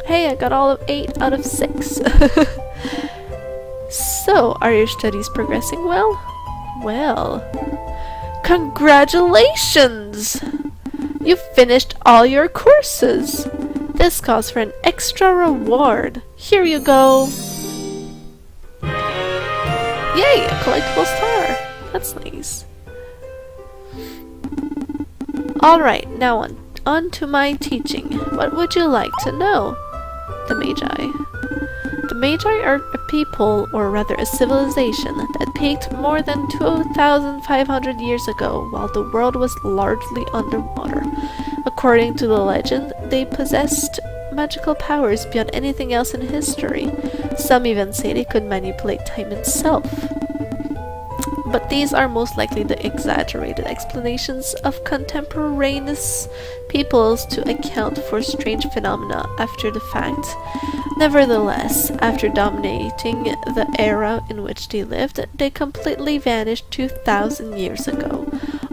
Hey, I got all of 8 out of 6. So, are your studies progressing well? Well, congratulations! You've finished all your courses. This calls for an extra reward. Here you go. Yay, a collectible star. That's nice. Alright, now on to my teaching. What would you like to know? The Magi. The Magi are a people, or rather a civilization, that peaked more than 2,500 years ago while the world was largely underwater. According to the legend, they possessed magical powers beyond anything else in history. Some even say they could manipulate time itself. But these are most likely the exaggerated explanations of contemporaneous peoples to account for strange phenomena after the fact. Nevertheless, after dominating the era in which they lived, they completely vanished 2,000 years ago.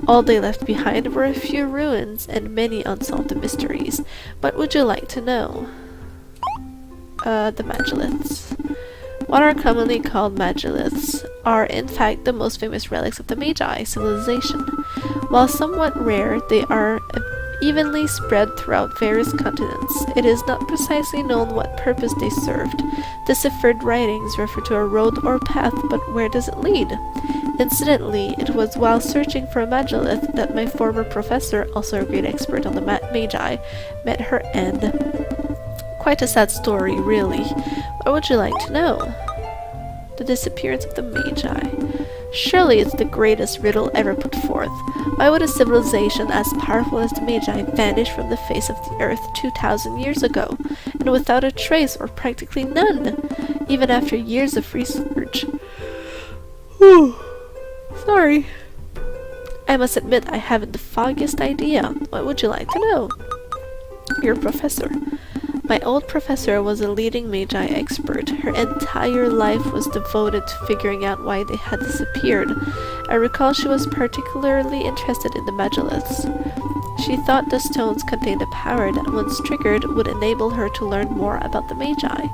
All they left behind were a few ruins and many unsolved mysteries. What would you like to know? The Magiliths. What are commonly called Magiliths are in fact the most famous relics of the Magi civilization. While somewhat rare, they are evenly spread throughout various continents. It is not precisely known what purpose they served. Deciphered writings refer to a road or path, but where does it lead? Incidentally, it was while searching for a Magilith that my former professor, also a great expert on the Magi, met her end. Quite a sad story, really. What would you like to know? The disappearance of the Magi. Surely it's the greatest riddle ever put forth. Why would a civilization as powerful as the Magi vanish from the face of the earth 2,000 years ago, and without a trace or practically none, even after years of research? Whew. Sorry. I must admit I haven't the foggiest idea. What would you like to know? Your professor. My old professor was a leading Magi expert. Her entire life was devoted to figuring out why they had disappeared. I recall she was particularly interested in the Magiliths. She thought the stones contained a power that, once triggered, would enable her to learn more about the Magi.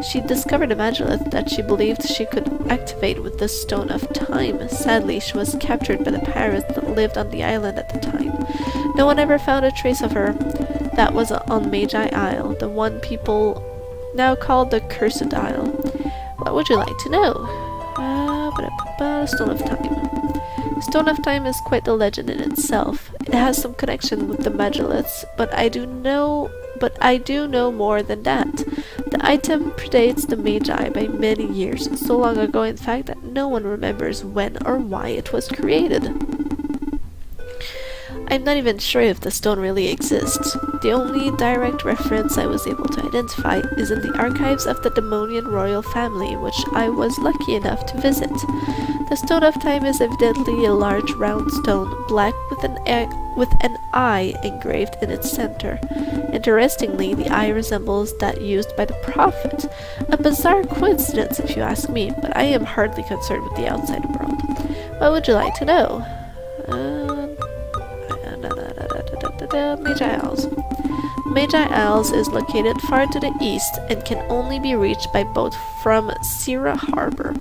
She discovered a Magilith that she believed she could activate with the Stone of Time. Sadly, she was captured by the pirates that lived on the island at the time. No one ever found a trace of her. That was on Magi Isle, the one people now call the Cursed Isle. What would you like to know? Stone of Time. Stone of Time is quite the legend in itself. It has some connection with the Magiliths, but I do know more than that. The item predates the Magi by many years, so long ago in fact that no one remembers when or why it was created. I'm not even sure if the stone really exists. The only direct reference I was able to identify is in the archives of the Demonian royal family, which I was lucky enough to visit. The Stone of Time is evidently a large round stone, black with an eye engraved in its center. Interestingly, the eye resembles that used by the Prophet. A bizarre coincidence if you ask me, but I am hardly concerned with the outside world. What would you like to know? Magi Isles. Magi Isles is located far to the east and can only be reached by boat from Sierra Harbor.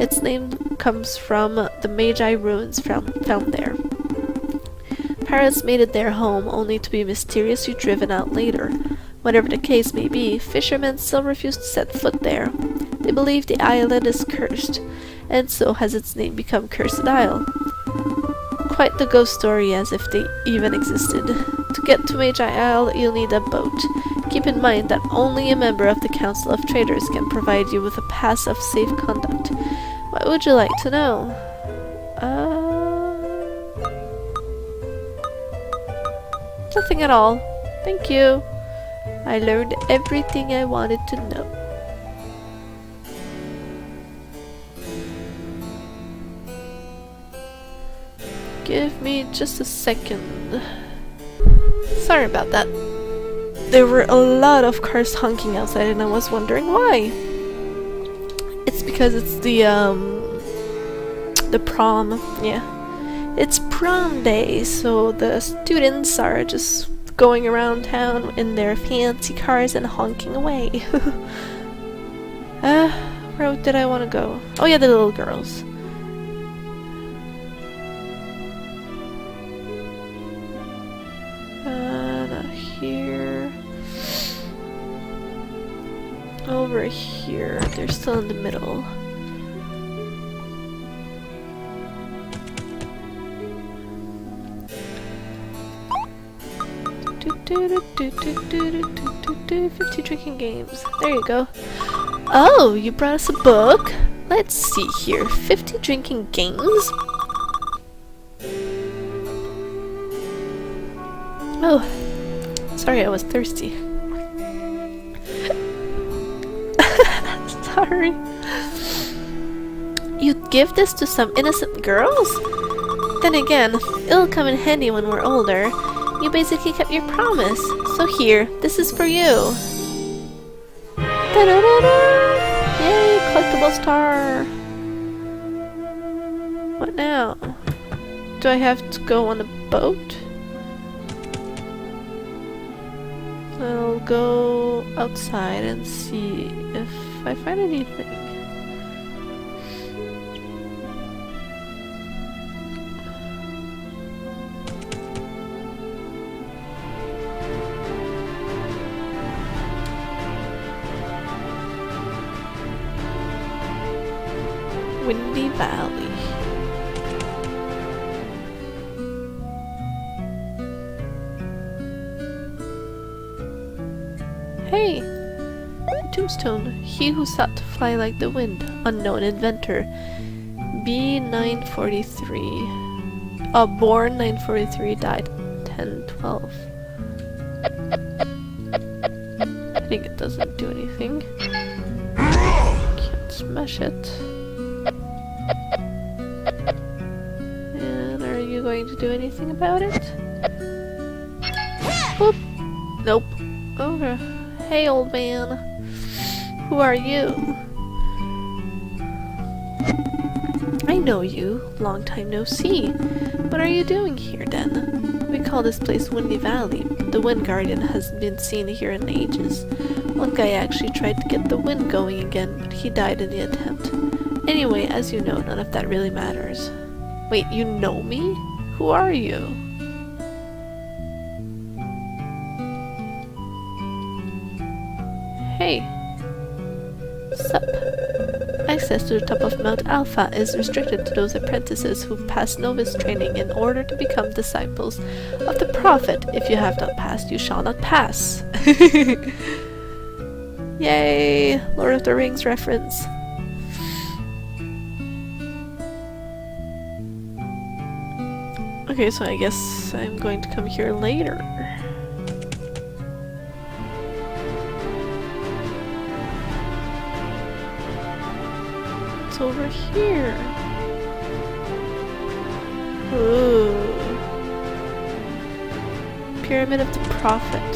Its name comes from the Magi ruins found there. Pirates made it their home only to be mysteriously driven out later. Whatever the case may be, fishermen still refuse to set foot there. They believe the island is cursed, and so has its name become Cursed Isle. Quite the ghost story, as if they even existed. To get to Magi Isle, you'll need a boat. Keep in mind that only a member of the Council of Traders can provide you with a pass of safe conduct. What would you like to know? Nothing at all. Thank you. I learned everything I wanted to know. Give me just a second. Sorry about that. There were a lot of cars honking outside and I was wondering why. It's because it's the prom. Yeah. It's prom day, so the students are just going around town in their fancy cars and honking away. Where did I want to go? Oh yeah, the little girls. Not here. Over here. They're still in the middle. Do 50 drinking games. There you go. Oh, you brought us a book? Let's see here. 50 drinking games? Oh, sorry, I was thirsty. Sorry. You'd give this to some innocent girls? Then again, it'll come in handy when we're older. You basically kept your promise. So here, this is for you. Da-da-da-da! Yay, collectible star! What now? Do I have to go on a boat? I'll go outside and see if I find anything. Windy Valley. Hey! Tombstone. He who sought to fly like the wind. Unknown inventor. B943. Born 943, died 1012. I think it doesn't do anything. Can't smash it. And are you going to do anything about it? Boop! Nope. Okay. Hey, old man. Who are you? I know you. Long time no see. What are you doing here, then? We call this place Windy Valley. The Wind Guardian hasn't been seen here in ages. One guy actually tried to get the wind going again, but he died in the attempt. Anyway, as you know, none of that really matters. Wait, you know me? Who are you? Hey. Sup. Access to the top of Mount Alpha is restricted to those apprentices who've passed novice training in order to become disciples of the Prophet. If you have not passed, you shall not pass. Yay! Lord of the Rings reference. Okay, so I guess I'm going to come here later. It's over here. Ooh. Pyramid of the Prophet.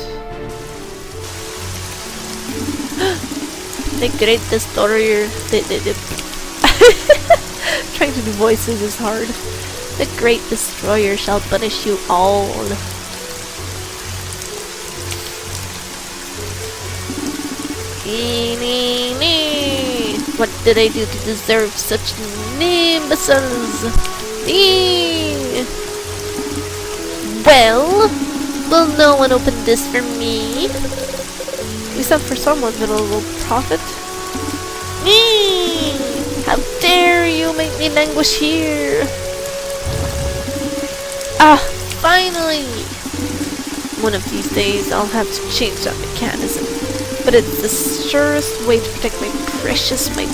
The Great Destroyer. Trying to do voices is hard. The Great Destroyer shall punish you all. What did I do to deserve such imbeciles? Well, will no one open this for me? Except for someone, venerable prophet. How dare you make me languish here? Ah, finally! One of these days I'll have to change that mechanism. But it's the surest way to protect my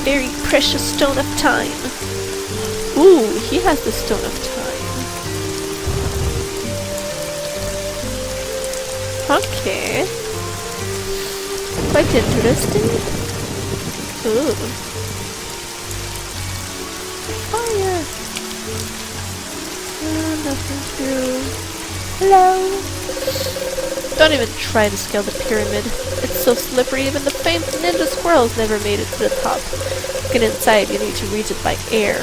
very precious stone of time. Ooh, he has the stone of time. Okay. Quite interesting. Ooh. Fire! Nothing through. Hello! Don't even try to scale the pyramid. It's so slippery even the famed ninja squirrels never made it to the top. To get inside, you need to reach it by air.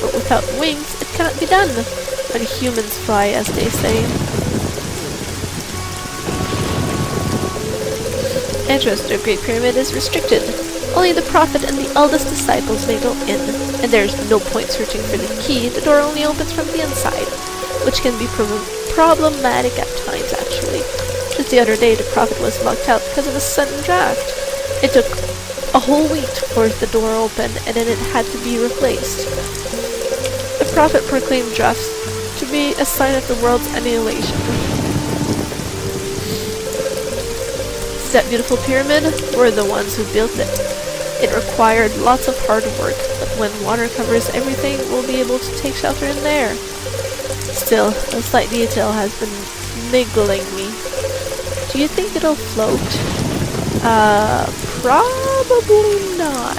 But without wings, it cannot be done. When humans fly, as they say. Entrance to the Great Pyramid is restricted. Only the Prophet and the eldest disciples may go in, and there is no point searching for the key. The door only opens from the inside, which can be problematic at times, actually. Just the other day, the Prophet was locked out because of a sudden draft. It took a whole week to force the door open, and then it had to be replaced. The Prophet proclaimed drafts to be a sign of the world's annihilation. See that beautiful pyramid? We're the ones who built it. It required lots of hard work, but when water covers everything, we'll be able to take shelter in there. Still, a slight detail has been niggling me. Do you think it'll float? Probably not.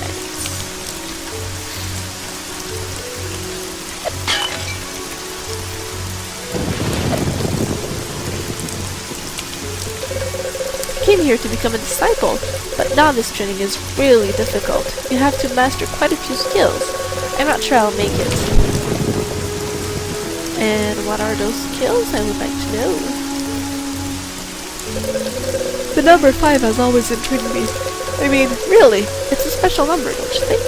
I came here to become a disciple, but novice training is really difficult. You have to master quite a few skills. I'm not sure I'll make it. And what are those skills? I would like to know. The number 5 has always intrigued me. I mean, really, it's a special number, don't you think?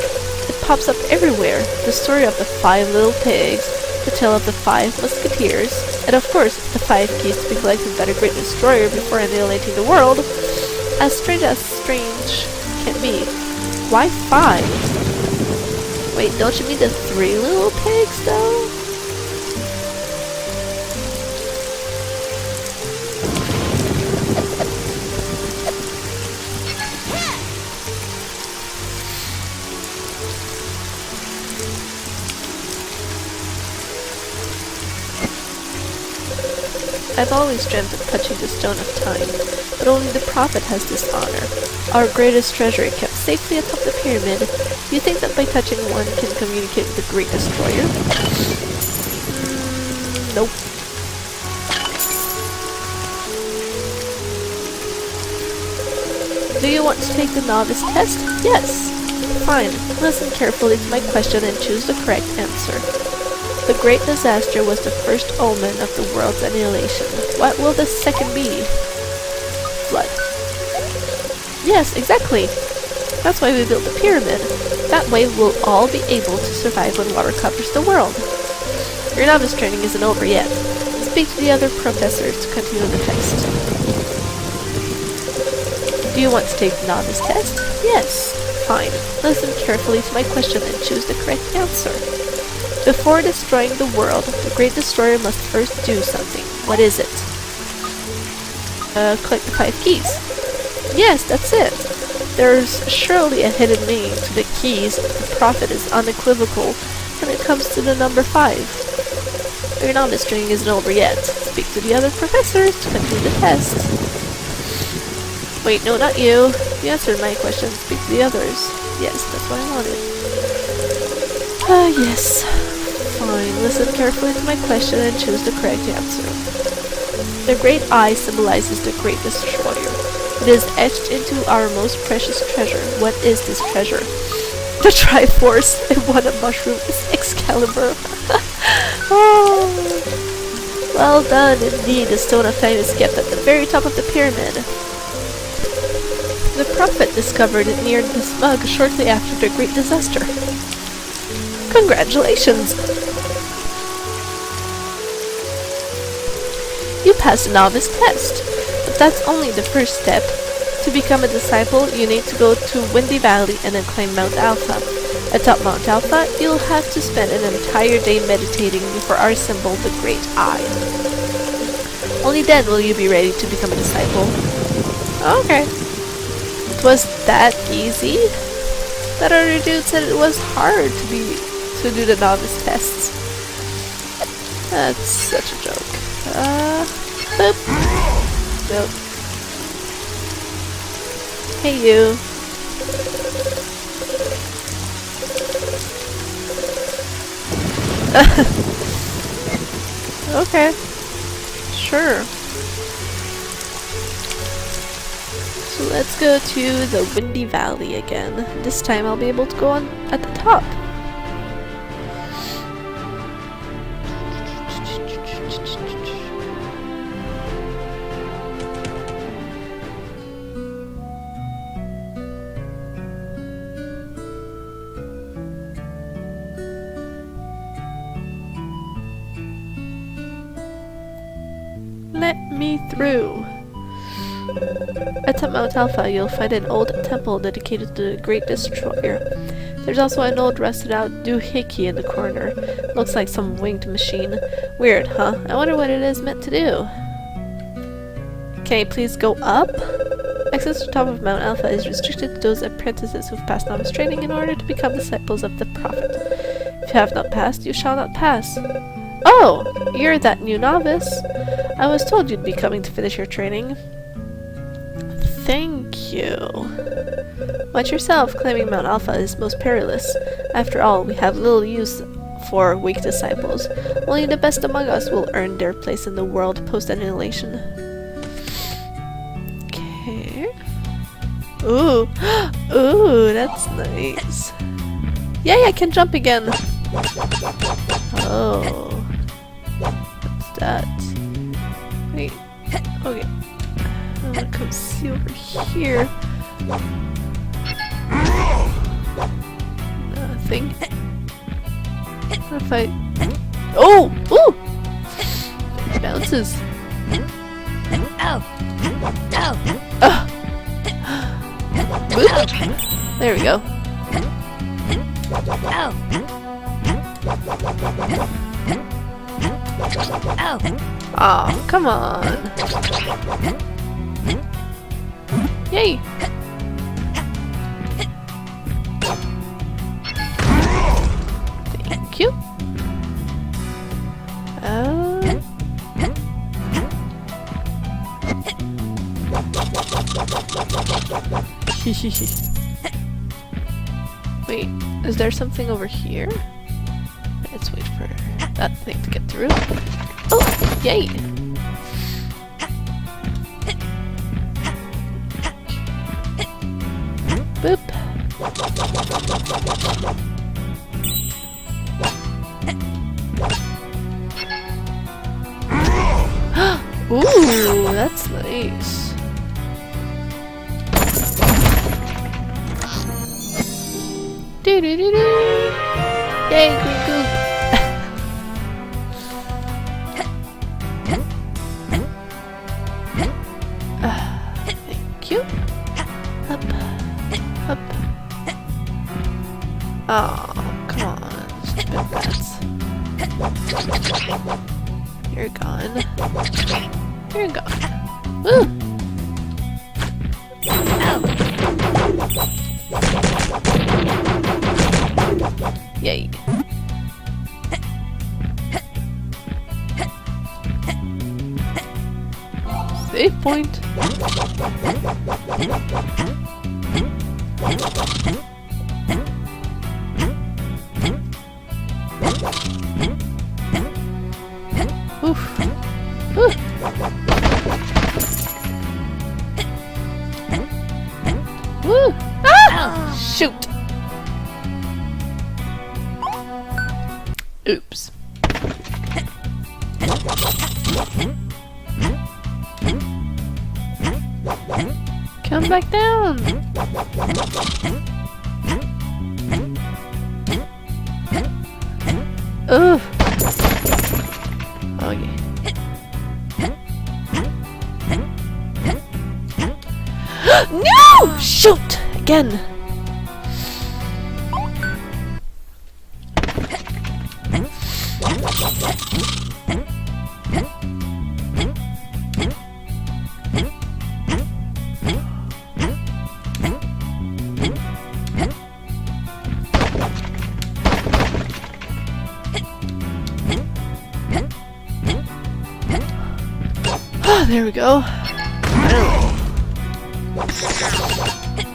It pops up everywhere. The story of the 5 little pigs, the tale of the 5 musketeers, and of course, the 5 keys to be collected by the Great Destroyer before annihilating the world. As strange can be. Why 5? Wait, don't you mean the 3 little pigs, though? I've always dreamt of touching the Stone of Time, but only the Prophet has this honor. Our greatest treasure kept safely atop the pyramid. Do you think that by touching one can communicate with the Great Destroyer? Nope. Do you want to take the novice test? Yes. Fine. Listen carefully to my question and choose the correct answer. The great disaster was the first omen of the world's annihilation. What will the second be? Flood. Yes, exactly. That's why we built the pyramid. That way we'll all be able to survive when water covers the world. Your novice training isn't over yet. Speak to the other professors to continue the test. Do you want to take the novice test? Yes. Fine. Listen carefully to my question and choose the correct answer. Before destroying the world, the Great Destroyer must first do something. What is it? Collect the 5 keys. Yes, that's it. There's surely a hidden meaning to the keys. The Prophet is unequivocal when it comes to the number 5. Your novice training isn't over yet. Speak to the other professors to continue the test. Wait, no, not you. You answered my question. Speak to the others. Yes, that's what I wanted. Yes. Fine. Listen carefully to my question and choose the correct answer. The great eye symbolizes the Great Destroyer. It is etched into our most precious treasure. What is this treasure? The Triforce and what a mushroom is Excalibur. Oh. Well done, indeed. The Stone of Time is kept at the very top of the pyramid. The Prophet discovered it near this mug shortly after the Great Disaster. Congratulations! You passed the novice test, but that's only the first step. To become a disciple, you need to go to Windy Valley and then climb Mount Alpha. Atop Mount Alpha, you'll have to spend an entire day meditating before our symbol, the Great Eye. Only then will you be ready to become a disciple. Okay. It was that easy? That other dude said it was hard to do the novice tests. That's such a joke. Boop. Nope. Hey you. Okay. Sure. So let's go to the Windy Valley again. This time I'll be able to go on at the top. me through. At Mount Alpha, you'll find an old temple dedicated to the Great Destroyer. There's also an old rusted out doohickey in the corner. Looks like some winged machine. Weird, huh? I wonder what it is meant to do. Can I please go up? Access to the top of Mount Alpha is restricted to those apprentices who've passed novice training in order to become disciples of the Prophet. If you have not passed, you shall not pass. Oh! You're that new novice. I was told you'd be coming to finish your training. Thank you. Watch yourself, climbing Mount Alpha is most perilous. After all, we have little use for weak disciples. Only the best among us will earn their place in the world post-annihilation. Okay. Ooh. Ooh, that's nice. Yay, I can jump again! Oh. What's that? Wait. Okay. I'm gonna come see over here. Nothing. What if I... Oh! Ooh! It bounces. There we go. Oh, come on. Yay! Thank you. Wait, is there something over here? Let's wait for that thing to get through. Oh, yay! Boop. Ooh, that's nice. Do do do do. Yay, goop goop. Thank you. Up. Up. Oh, come on, stupid bats. You're gone. You're gone. Woo! Yay. Save point. Oof. Ooh. Woo! Ah! Shoot! Oops. Come back down! Ugh! Oh yeah. No! Shoot! Again! There we go. Finally.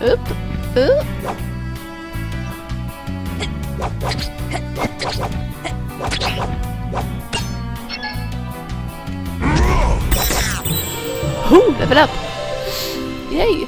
Oop. Oop. Ooh, level up. Yay.